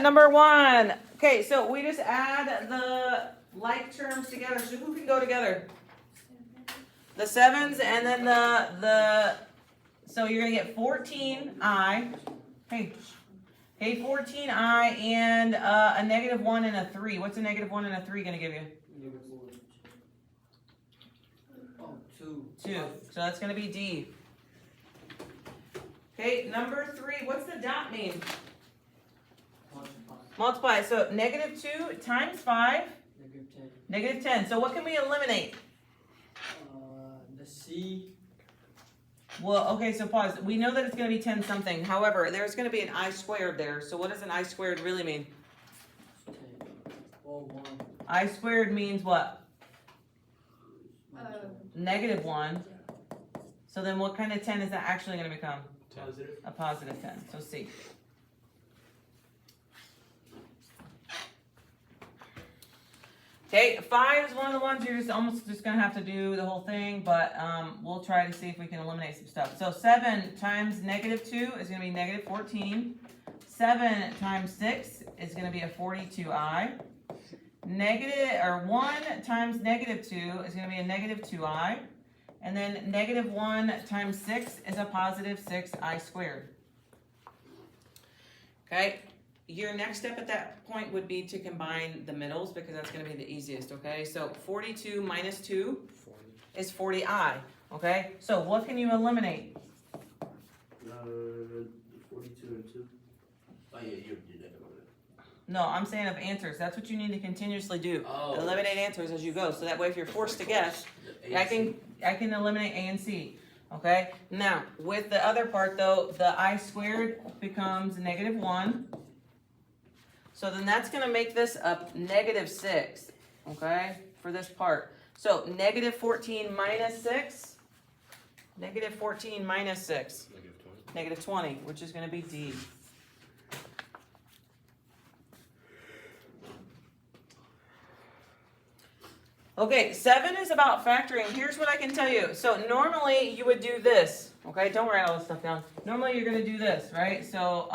Number 1. Okay, so we just add the like terms together. So who can go together? The 7s and then so you're going to get 14i. Hey, 14i and a -1 and a 3. What's a -1 and a 3 going to give you? 2. So that's going to be D. Okay, number 3. What's the dot mean? Multiply. So -2 times 5. -10. So what can we eliminate? The C. Well, okay, so pause. We know that it's going to be 10 something. However, there's going to be an I squared there. So what does an I squared really mean? 10. Or 1. I squared means what? -1. So then what kind of 10 is that actually going to become? Positive. A positive 10. So C. Okay, 5 is one of the ones you're almost just going to have to do the whole thing, but we'll try to see if we can eliminate some stuff. So 7 times -2 is going to be -14. 7 times 6 is going to be a 42i. 1 times -2 is going to be a -2i. And then -1 times 6 is a positive 6i squared. Okay, your next step at that point would be to combine the middles because that's going to be the easiest, okay? So 42 minus 2 is 40i, okay? So what can you eliminate? 42 and 2. Oh, yeah, you did that. No, I'm saying of answers. That's what you need to continuously do. Oh. Eliminate answers as you go. So that way if you're forced to guess, I can eliminate A and C. Okay? Now, with the other part though, the I squared becomes -1. So then that's going to make this a -6. Okay? For this part. So -14 minus 6. -14 minus 6. -20, which is going to be D. Okay, 7 is about factoring. Here's what I can tell you. So normally you would do this. Okay, don't write all this stuff down. Normally you're going to do this, right? So,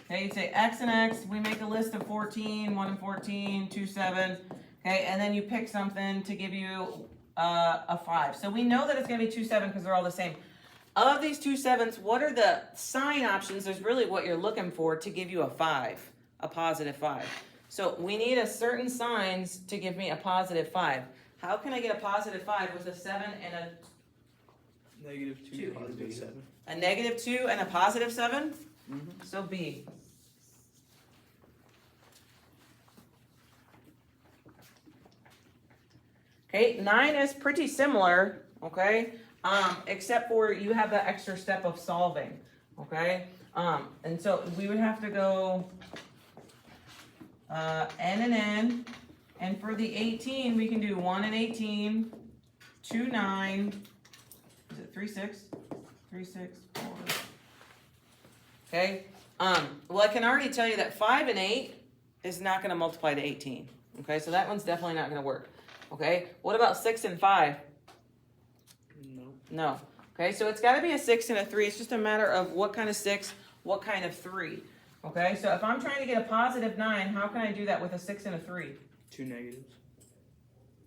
okay, you'd say x and x. We make a list of 14, 1 and 14, 2, 7. Okay, and then you pick something to give you a 5. So we know that it's going to be 2, 7 because they're all the same. Of these 2 7s, what are the sign options? Is really what you're looking for to give you a 5, a positive 5. So we need a certain signs to give me a positive 5. How can I get a positive 5 with a 7 and a -2. Positive 7. a -2 and a positive 7? Mm-hmm. So B. Okay, 9 is pretty similar, okay? Except for you have that extra step of solving, okay? And so we would have to go N and N, and for the 18, we can do 1 and 18, 2, 9, is it 3, 6? 3, 6, 4. Okay, well, I can already tell you that 5 and 8 is not going to multiply to 18. Okay, so that one's definitely not going to work. Okay, what about 6 and 5? No. Okay, so it's got to be a 6 and a 3. It's just a matter of what kind of 6, what kind of 3. Okay, so if I'm trying to get a positive 9, how can I do that with a 6 and a 3? 2 negatives.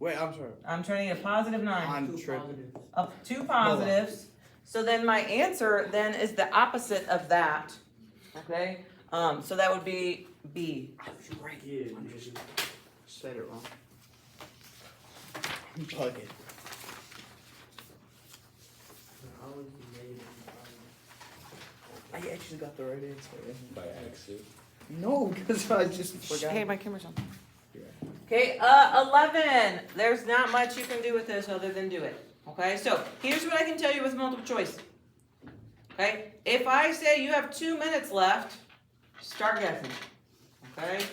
Wait, I'm sorry. I'm trying to get a positive 9. I'm tripping. Of 2 positives. So then my answer then is the opposite of that. Okay, so that would be B. Right. Yeah, I just said it wrong. I'm bugging. I actually got the right answer. By accident. No, because I just forgot. Hey, my camera's on. Yeah. Okay, 11. There's not much you can do with this other than do it. Okay, so here's what I can tell you with multiple choice. Okay, if I say you have 2 minutes left, start guessing. Okay,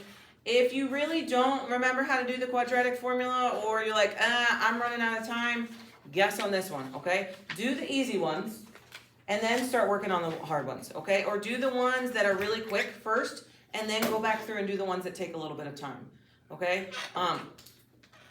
if you really don't remember how to do the quadratic formula, or you're like, I'm running out of time, guess on this one. Okay, do the easy ones, and then start working on the hard ones. Okay, or do the ones that are really quick first, and then go back through and do the ones that take a little bit of time. Okay,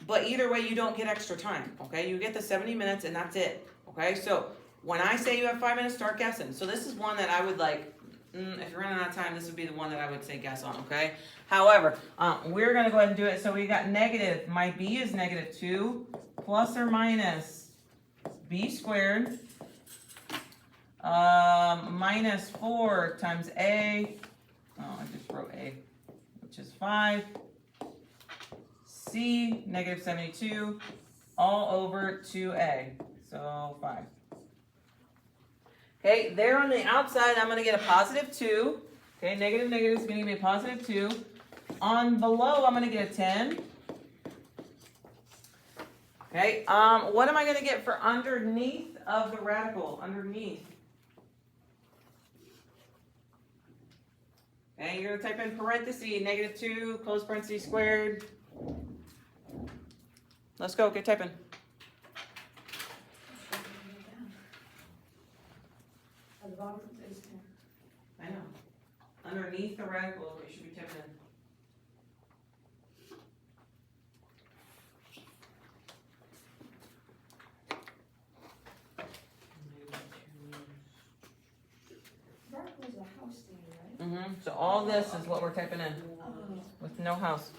but either way, you don't get extra time. Okay, you get the 70 minutes, and that's it. Okay, so when I say you have 5 minutes, start guessing. So this is one that I would like, if you're running out of time, this would be the one that I would say guess on, okay? However, we're gonna go ahead and do it. So we got negative, my b is negative 2 plus or minus b squared minus 4 times a, oh, I just wrote a, which is 5, c, negative 72, all over 2a, so 5. Okay, there on the outside, I'm going to get a positive 2. Okay, negative, negative is going to give me a positive 2. On below, I'm going to get a 10. Okay, what am I going to get for underneath of the radical? Underneath. Okay, you're going to type in parentheses, negative 2, close parentheses squared. Let's go, okay, type in. At the bottom is 10. I know. Underneath the radical, it should be typing in. Radical is a house thing, right? Mm-hmm. So all this is what we're typing in with no house.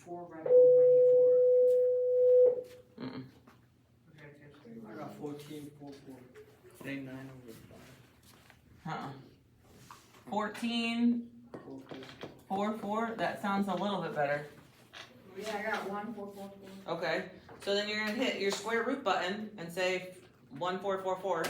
4 radical 94. Mm-mm. I got 14, 4, 4. 9 over 5. 14, 4, 4. That sounds a little bit better. Yeah, I got 1, 4, 4, 4. Okay. So then you're gonna hit your square root button and say 1, 4, 4, 4. I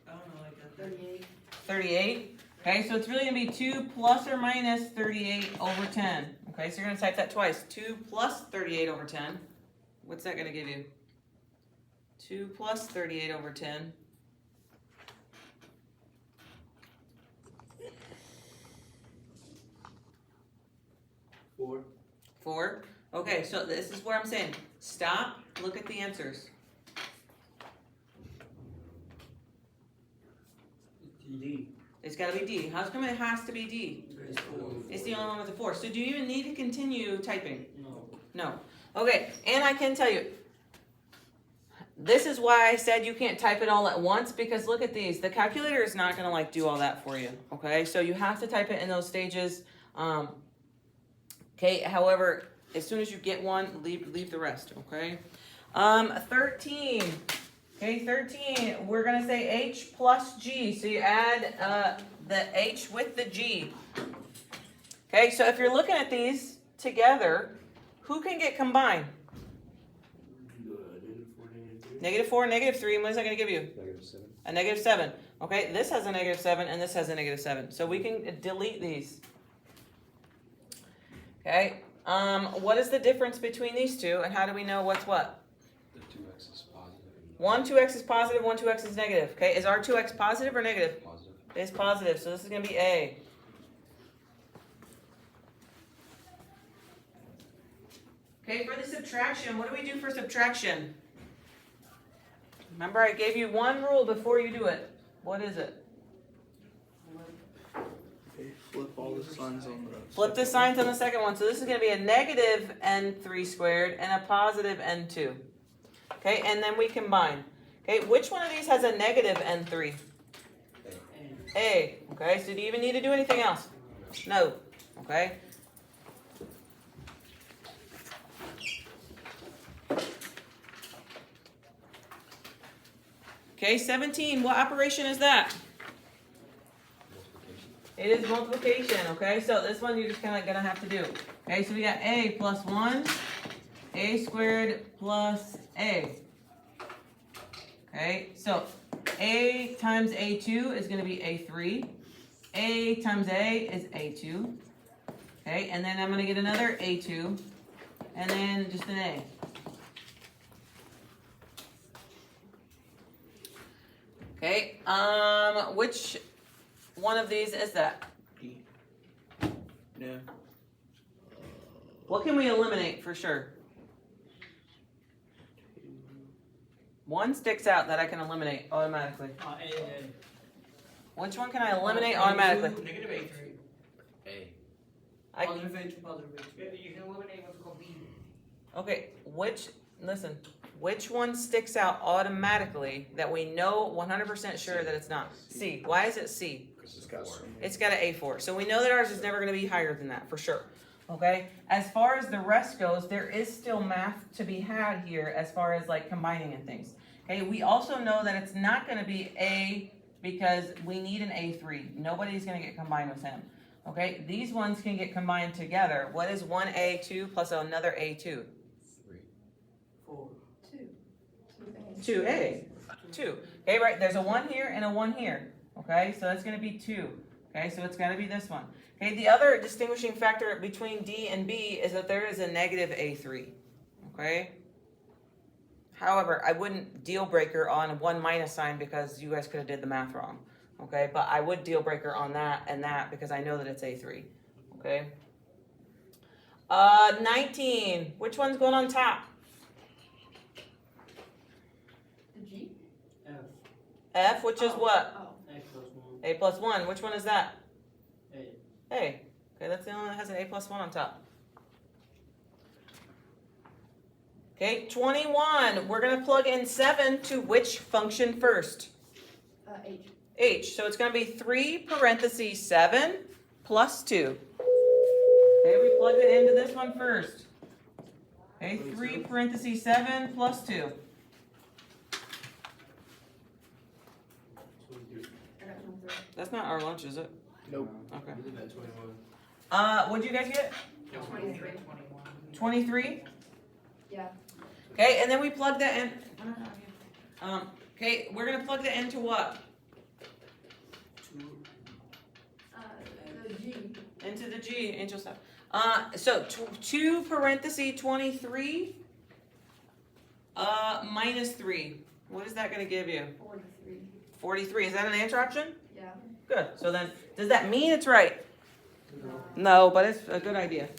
don't know, like that. 38. 38. Okay, so it's really gonna be 2 plus or minus 38 over 10. Okay, so you're gonna type that twice. 2 plus 38 over 10. What's that gonna give you? 2 plus 38 over 10. 4. 4. Okay, so this is where I'm saying stop, look at the answers. D. It's gotta be D. How come it has to be D? It's 4. It's the only one with a 4. So do you even need to continue typing? No. No. Okay, and I can tell you, this is why I said you can't type it all at once, because look at these. The calculator is not gonna like do all that for you, okay? So you have to type it in those stages. Okay, however, as soon as you get one, leave the rest, okay? 13. Okay, 13, we're gonna say H plus G. So you add the H with the G. Okay, so if you're looking at these together, who can get combined? Negative 4, Negative 4, negative negative 3. 3, and what is that gonna give you? Negative 7. A negative 7. Okay, this has a negative 7 and this has a negative 7. So we can delete these. Okay, what is the difference between these two and how do we know what's what? The 2x is positive. One 2x is positive, one 2x is negative. Okay, is our 2x positive or negative? Positive. It's positive, so this is gonna be A. Okay, for the subtraction, what do we do for subtraction? Remember, I gave you one rule before you do it. What is it? Okay, flip all the signs on the Flip the signs on the second one. So this is going to be a negative n3 squared and a positive n2. Okay, and then we combine. Okay, which one of these has a negative n3? A. Okay, so do you even need to do anything else? No. Okay. Okay, 17. What operation is that? It is multiplication, okay? So this one you're just kind of gonna have to do. Okay, so we got A plus 1, A squared plus A. Okay, so A times A2 is gonna be A3. A times A is A2. Okay, and then I'm gonna get another A2, and then just an A. Okay, which one of these is that? D. No. What can we eliminate for sure? One sticks out that I can eliminate automatically. A. Which one can I eliminate automatically? Negative A3. A. Positive A2, positive A2. You can eliminate what's called B. Okay, which one sticks out automatically that we know 100% sure that it's not? C. Why is it C? Because it's got so many. It's got an A4. So we know that ours is never going to be higher than that for sure. Okay? As far as the rest goes, there is still math to be had here as far as like combining and things. Okay? We also know that it's not going to be A because we need an A3. Nobody's going to get combined with him. Okay? These ones can get combined together. What is one A2 plus another A2? 4. 2A. 2. Okay, right, there's a 1 here and a 1 here. Okay, so that's going to be 2. Okay, so it's got to be this one. Okay, the other distinguishing factor between D and B is that there is a negative A3. Okay? However, I wouldn't deal breaker on a 1 minus sign because you guys could have did the math wrong. Okay, but I would deal breaker on that and that because I know that it's A3. Okay? 19. Which one's going on top? The G? F. F, which is what? Oh. A plus 1. A plus 1. Which one is that? A. A. Okay, that's the only one that has an A plus 1 on top. Okay, 21. We're going to plug in 7 to which function first? H. H. So it's going to be 3 parentheses 7 plus 2. Okay, we plug it into this one first. Okay, 3 parentheses 7 plus 2. 23. I got 23. That's not our lunch, is it? Nope. Okay. We live at 21. What'd you guys get? 23. 23? Yeah. Okay, and then we plug that in. Okay, we're gonna plug that into what? 2. The G. Into the G, angel stuff. So 2 parentheses 23 minus 3. What is that gonna give you? 43. 43. Is that an answer option? Yeah. Good. So then, does that mean it's right? No. No, but it's a good idea.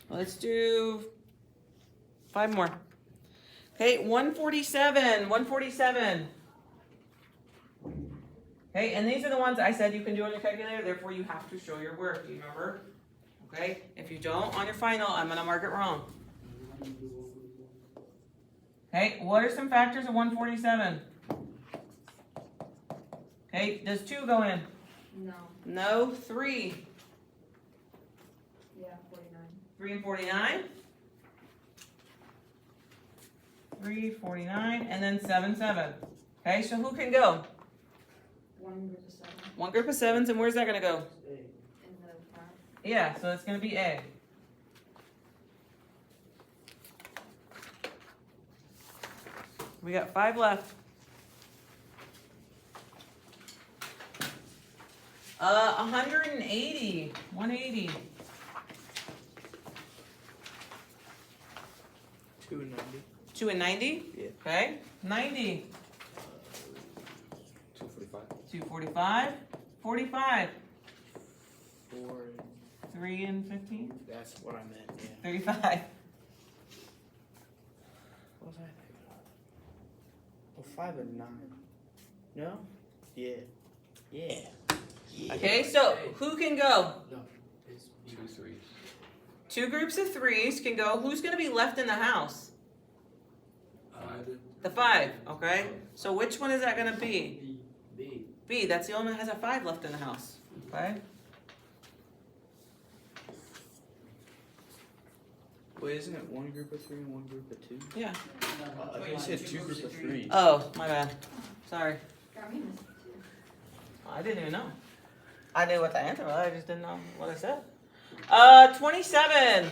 Let's do 5 more. Okay, 147. 147. Okay, and these are the ones I said you can do on your calculator, therefore you have to show your work. Do you remember? Okay, if you don't on your final, I'm going to mark it wrong. Okay, what are some factors of 147? Okay, does 2 go in? No. No, 3. Yeah, 49. 3 and 49. 3, 49, and then 7, 7. Okay, so who can go? 1 group of 7 One group of 7s, and where's that going to go? A. in the 5. Yeah, so it's going to be A. We got 5 left. 180. 180. 2 and 90. 2 and 90? Yeah. Okay. 90. 245. 245. 45. 4 and 3 and 15. that's what I meant. Yeah. 35. What was I thinking of? Oh, 5 and 9. No? Yeah. Yeah. Okay, so who can go? No. It's B. 2 3. 2 groups of 3s can go. Who's going to be left in the house? The 5, okay? So which one is that going to be? B. B, that's the only one that has a 5 left in the house, okay? Wait, isn't it 1 group of 3 and 1 group of 2? Yeah. I thought you said 2 groups of 3. Oh, my bad. Sorry. Got me missed too. I didn't even know. I knew what the answer was, I just didn't know what I said. 27.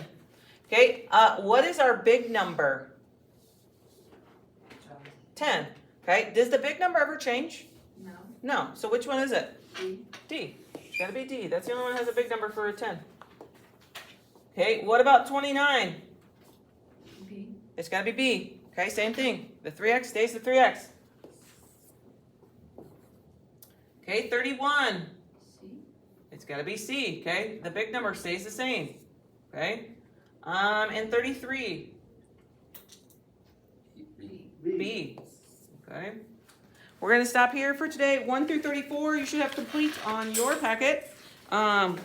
Okay, what is our big number? 10. Okay, does the big number ever change? No. No. So which one is it? D. D. It's gotta be D. That's the only one that has a big number for a 10. Okay, what about 29? B. It's gotta be B. Okay, same thing. The 3x stays the 3x. Okay, 31. C. It's gotta be C. Okay, the big number stays the same. Okay, and 33. B. Okay. We're going to stop here for today. 1 through 34 you should have complete on your packet. Um,